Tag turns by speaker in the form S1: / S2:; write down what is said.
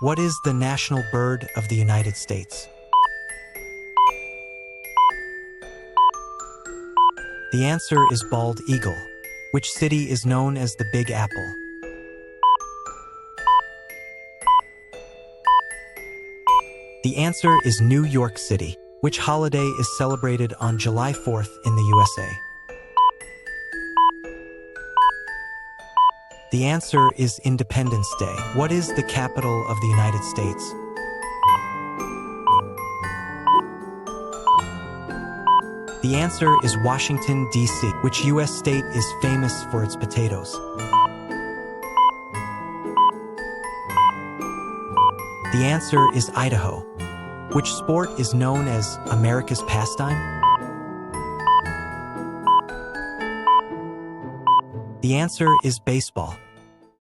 S1: What is the national bird of the United States? The answer is bald eagle. Which city is known as the Big Apple? The answer is New York City. Which holiday is celebrated on July 4th in the USA? The answer is Independence Day. What is the capital of the United States? The answer is Washington, D.C. Which U.S. state is famous for its potatoes? The answer is Idaho. Which sport is known as America's pastime? The answer is baseball.